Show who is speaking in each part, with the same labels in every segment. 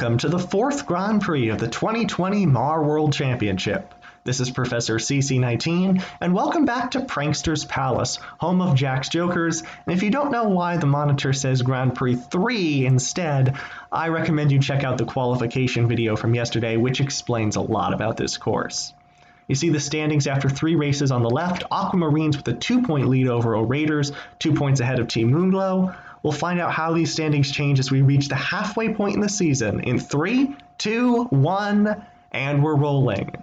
Speaker 1: Welcome to the fourth Grand Prix of the 2020 Mar World Championship. This is Professor CC19, and welcome back to Prankster's Palace, home of Jack's Jokers. And if you don't know why the monitor says Grand Prix 3 instead, I recommend you check out the qualification video from yesterday, which explains a lot about this course. You see the standings after 3 races on the left. Aquamarines with a 2-point lead over Raiders, 2 points ahead of Team Moonglow. We'll find out how these standings change as we reach the halfway point in the season in 3, 2, 1, and we're rolling.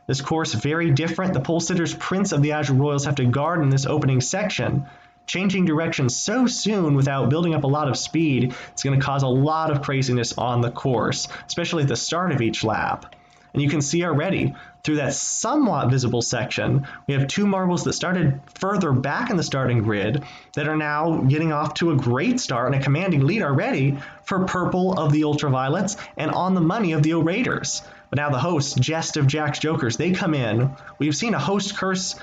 Speaker 1: This course very different. The pole sitters Prince of the Azure Royals have to guard in this opening section. Changing direction so soon without building up a lot of speed, it's going to cause a lot of craziness on the course, especially at the start of each lap. And you can see already, through that somewhat visible section, we have 2 marbles that started further back in the starting grid that are now getting off to a great start and a commanding lead already for purple of the Ultraviolets and on the money of the Raiders. But now the hosts, Jest of Jack's Jokers, they come in. We've seen a host curse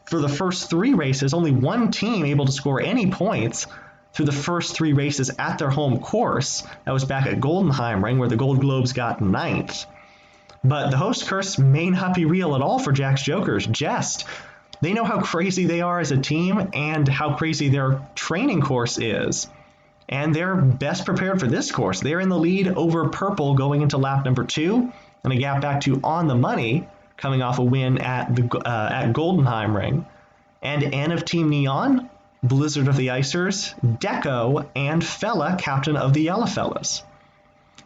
Speaker 1: for the first 3 races, only 1 team able to score any points through the first 3 races at their home course. That was back at Goldenheim, where the Gold Globes got 9th. But the host curse may not be real at all for Jack's Jokers. Jest, they know how crazy they are as a team and how crazy their training course is. And they're best prepared for this course. They're in the lead over purple going into lap number 2, and a gap back to on the money, coming off a win at Goldenheim. And N of Team Neon, Blizzard of the Icers, Deco, and Fella, captain of the Yellah Fellas.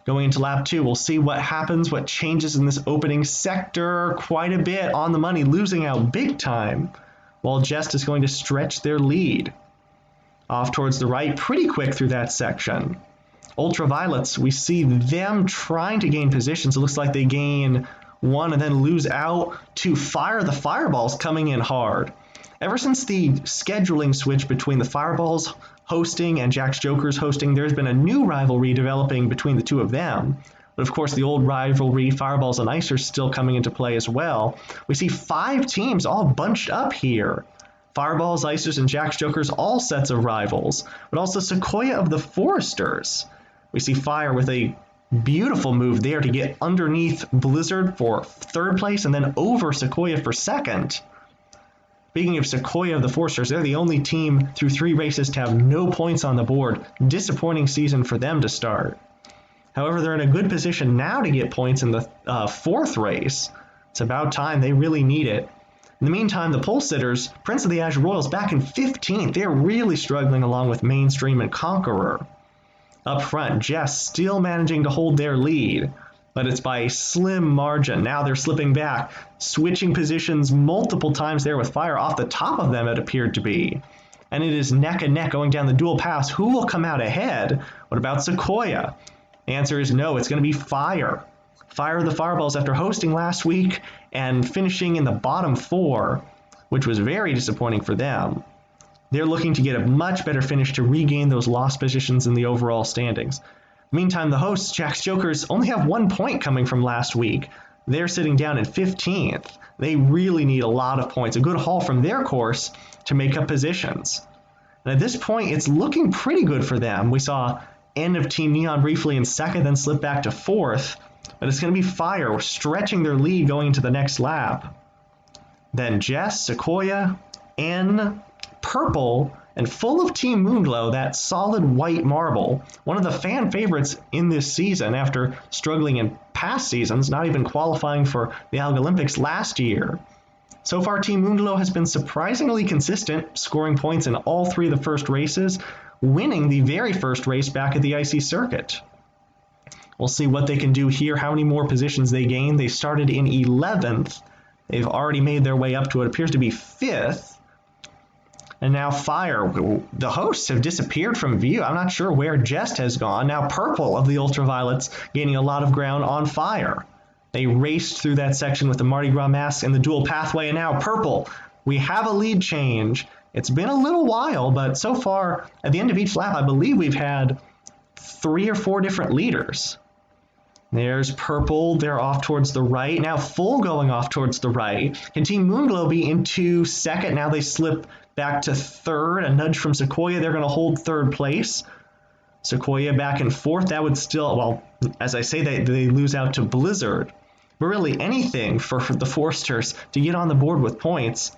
Speaker 1: Going into lap 2, we'll see what happens, what changes in this opening sector. Quite a bit on the money, losing out big time, while Jest is going to stretch their lead. Off towards the right, pretty quick through that section. Ultraviolets, we see them trying to gain positions. It looks like they gain 1 and then lose out to Fire. The Fireballs coming in hard. Ever since the scheduling switch between the Fireballs hosting and Jack's Jokers hosting, there's been a new rivalry developing between the 2 of them. But of course, the old rivalry, Fireballs and Ice, are still coming into play as well. We see 5 teams all bunched up here. Fireballs, Icers, and Jack's Jokers, all sets of rivals. But also Sequoia of the Foresters. We see Fire with a beautiful move there to get underneath Blizzard for 3rd place and then over Sequoia for 2nd. Speaking of Sequoia of the Foresters, they're the only team through 3 races to have no points on the board. Disappointing season for them to start. However, they're in a good position now to get points in the 4th race. It's about time. They really need it. In the meantime, the pole sitters, Prince of the Azure Royals, back in 15th. They're really struggling along with Mainstream and Conqueror. Up front, Jest still managing to hold their lead, but it's by a slim margin. Now they're slipping back, switching positions multiple times there with Fire off the top of them, it appeared to be. And it is neck and neck going down the dual pass. Who will come out ahead? What about Sequoia? The answer is no, it's going to be Fire. Fire the Fireballs after hosting last week and finishing in the bottom 4, which was very disappointing for them. They're looking to get a much better finish to regain those lost positions in the overall standings. Meantime, the hosts, Jack's Jokers, only have 1 point coming from last week. They're sitting down in 15th. They really need a lot of points, a good haul from their course to make up positions. And at this point, it's looking pretty good for them. We saw N of Team Neon briefly in 2nd, then slip back to 4th. But it's going to be Fire stretching their lead going into the next lap. Then Jess, Sequoia, N, Purple, and full of Team Moonglow, that solid white marble, one of the fan favorites in this season after struggling in past seasons, not even qualifying for the Alga Olympics last year. So far, Team Moonglow has been surprisingly consistent, scoring points in all 3 of the first races, winning the very first race back at the IC circuit. We'll see what they can do here, how many more positions they gain. They started in 11th. They've already made their way up to what appears to be 5th. And now Fire, the hosts have disappeared from view. I'm not sure where Jest has gone. Now Purple of the Ultraviolets gaining a lot of ground on Fire. They raced through that section with the Mardi Gras mask and the dual pathway, and now Purple. We have a lead change. It's been a little while, but so far, at the end of each lap, I believe we've had 3 or 4 different leaders. There's Purple, they're off towards the right. Now Full going off towards the right. Can Team Moonglow be into 2nd? Now they slip back to 3rd, a nudge from Sequoia. They're going to hold 3rd place. Sequoia back in fourth. That would still, well, as I say, they lose out to Blizzard. But really anything for the Forsters to get on the board with points.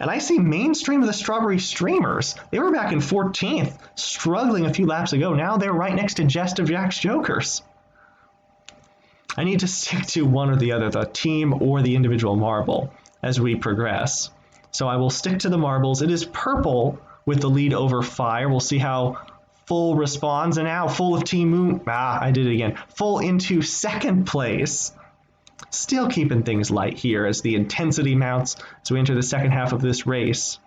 Speaker 1: And I see Mainstream of the Strawberry Streamers. They were back in 14th, struggling a few laps ago. Now they're right next to Jest of Jack's Jokers. I need to stick to one or the other, the team or the individual marble, as we progress. So I will stick to the marbles. It is Purple with the lead over Fire. We'll see how Full responds. And now Full of Team Moon. I did it again. Full into second place. Still keeping things light here as the intensity mounts as we enter the second half of this race.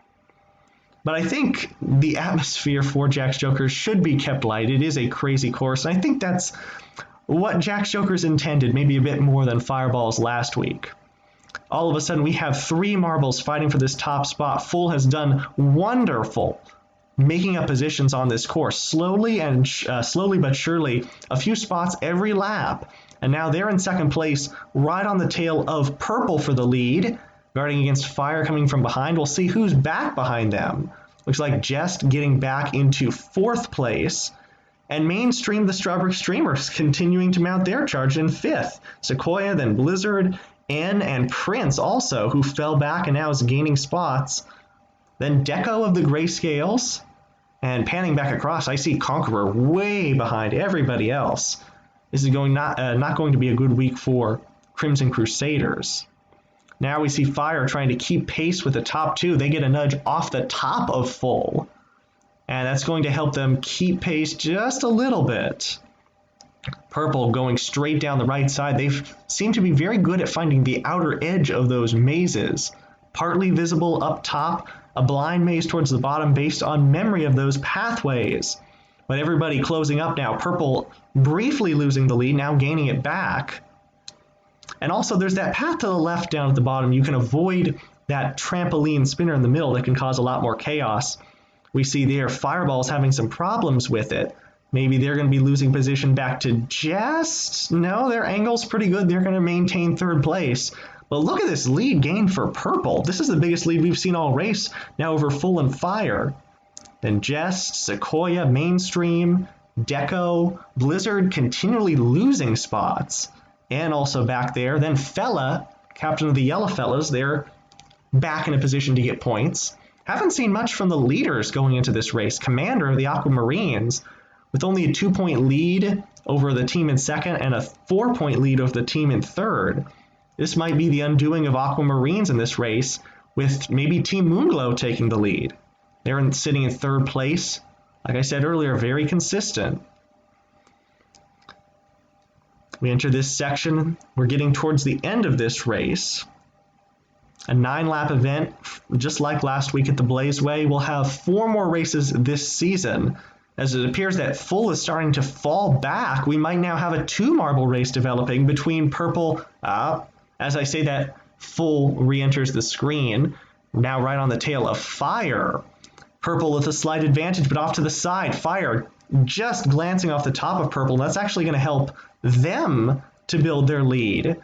Speaker 1: But I think the atmosphere for Jack's Jokers should be kept light. It is a crazy course, and I think that's what Jack's Jokers intended, maybe a bit more than Fireballs last week. All of a sudden, we have 3 marbles fighting for this top spot. Full has done wonderful making up positions on this course. Slowly but surely, a few spots every lap. And now they're in second place, right on the tail of Purple for the lead, guarding against Fire coming from behind. We'll see who's back behind them. Looks like Jest getting back into fourth place. And Mainstream, the Strawberry Streamers, continuing to mount their charge in fifth. Sequoia, then Blizzard, N, and Prince also, who fell back and now is gaining spots. Then Deco of the Greyscales. And panning back across, I see Conqueror way behind everybody else. This is not going to be a good week for Crimson Crusaders. Now we see Fire trying to keep pace with the top 2. They get a nudge off the top of Full. And that's going to help them keep pace just a little bit. Purple going straight down the right side. They seem to be very good at finding the outer edge of those mazes. Partly visible up top, a blind maze towards the bottom based on memory of those pathways. But everybody closing up now. Purple briefly losing the lead, now gaining it back. And also there's that path to the left down at the bottom. You can avoid that trampoline spinner in the middle that can cause a lot more chaos. We see there Fireballs having some problems with it. Maybe they're going to be losing position back to Jest. No, their angle's pretty good. They're going to maintain third place. But look at this lead gain for Purple. This is the biggest lead we've seen all race, now over Full and Fire. Then Jest, Sequoia, Mainstream, Deco, Blizzard continually losing spots. And also back there. Then Fella, captain of the Yellah Fellas, they're back in a position to get points. Haven't seen much from the leaders going into this race. Commander of the Aquamarines, with only a 2-point lead over the team in second and a 4-point lead over the team in third. This might be the undoing of Aquamarines in this race, with maybe Team Moonglow taking the lead. They're sitting in third place. Like I said earlier, very consistent. We enter this section. We're getting towards the end of this race. A 9-lap event, just like last week at the Blazeway. We'll have 4 more races this season. As it appears that Full is starting to fall back, we might now have a 2-marble race developing between Purple. As I say that, Full re-enters the screen. Now right on the tail of Fire. Purple with a slight advantage, but off to the side. Fire just glancing off the top of Purple. That's actually going to help them to build their lead.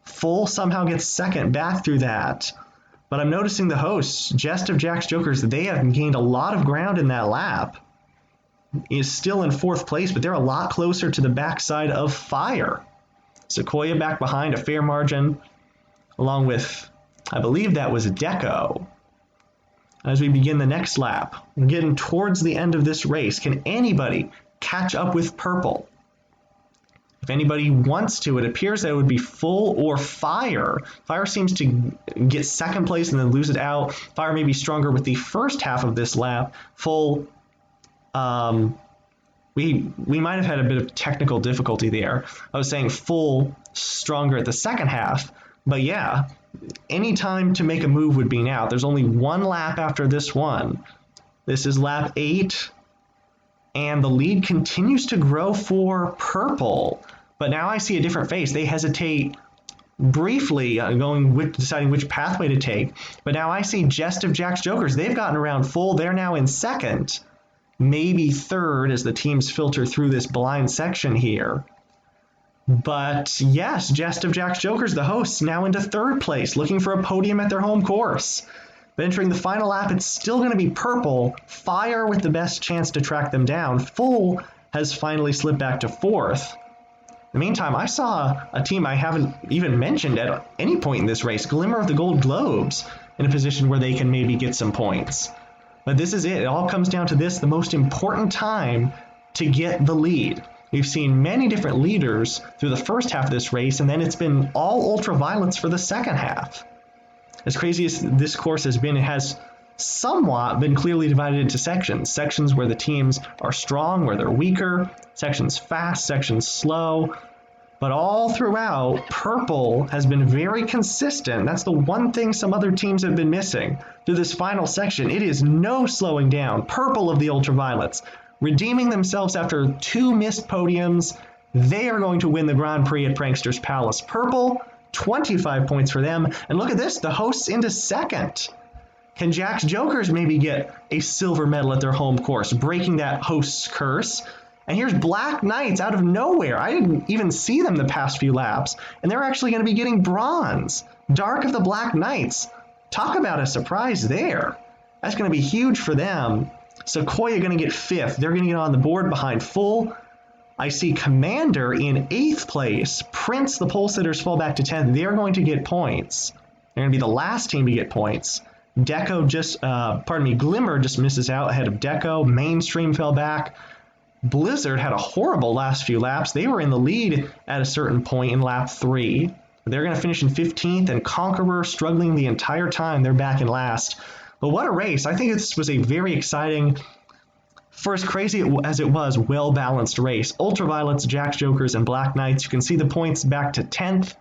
Speaker 1: Full somehow gets second back through that. But I'm noticing the hosts, Jest of Jack's Jokers, they have gained a lot of ground in that lap. Is still in fourth place, but they're a lot closer to the backside of Fire. Sequoia back behind, a fair margin, along with, I believe that was Deco. As we begin the next lap, we're getting towards the end of this race. Can anybody catch up with Purple? If anybody wants to, it appears that it would be Full or Fire. Fire seems to get second place and then lose it out. Fire may be stronger with the first half of this lap. Full, we might have had a bit of technical difficulty there. I was saying Full stronger at the second half, but yeah, any time to make a move would be now. There's only 1 lap after this one. This is lap 8, and the lead continues to grow for Purple. But now I see a different face. They hesitate briefly, deciding which pathway to take. But now I see Jest of Jack's Jokers. They've gotten around Full. They're now in second, maybe third as the teams filter through this blind section here. But yes, Jest of Jack's Jokers, the hosts, now into third place, looking for a podium at their home course. But entering the final lap, it's still going to be Purple. Fire with the best chance to track them down. Full has finally slipped back to 4th. In the meantime, I saw a team I haven't even mentioned at any point in this race, Glimmer of the Gold Globes, in a position where they can maybe get some points. But this is it. It all comes down to this, the most important time to get the lead. We've seen many different leaders through the first half of this race, and then it's been all Ultraviolets for the second half. As crazy as this course has been, it has somewhat been clearly divided into sections. Sections where the teams are strong, where they're weaker, sections fast, sections slow. But all throughout, purple has been very consistent. That's the one thing some other teams have been missing. Through this final section, it is no slowing down. Purple of the Ultraviolets, redeeming themselves after 2 missed podiums. They are going to win the Grand Prix at Prankster's Palace. Purple, 25 points for them. And look at this, the hosts into second. Can Jack's Jokers maybe get a silver medal at their home course, breaking that host's curse? And here's Black Knights out of nowhere. I didn't even see them the past few laps, and they're actually going to be getting bronze. Dark of the Black Knights. Talk about a surprise there. That's going to be huge for them. Sequoia going to get 5th. They're going to get on the board behind Full. I see Commander in 8th place. Prince, the pole sitters, fall back to 10th. They're going to get points. They're going to be the last team to get points. Glimmer just misses out ahead of Deco. Mainstream fell back. Blizzard had a horrible last few laps. They were in the lead at a certain point in lap 3. They're going to finish in 15th, and Conqueror struggling the entire time. They're back in last. But what a race. I think this was a very exciting, for as crazy as it was, well-balanced race. Ultraviolets, Jack's Jokers, and Black Knights. You can see the points back to 10th.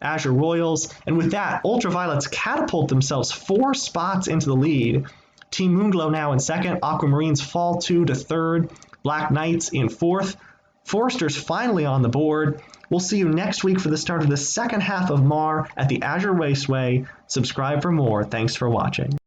Speaker 1: Azure Royals, and with that, Ultraviolets catapult themselves 4 spots into the lead. Team Moonglow now in 2nd, Aquamarines fall 2 to 3rd, Black Knights in 4th. Forrester's finally on the board. We'll see you next week for the start of the second half of Mar at the Azure Raceway. Subscribe for more. Thanks for watching.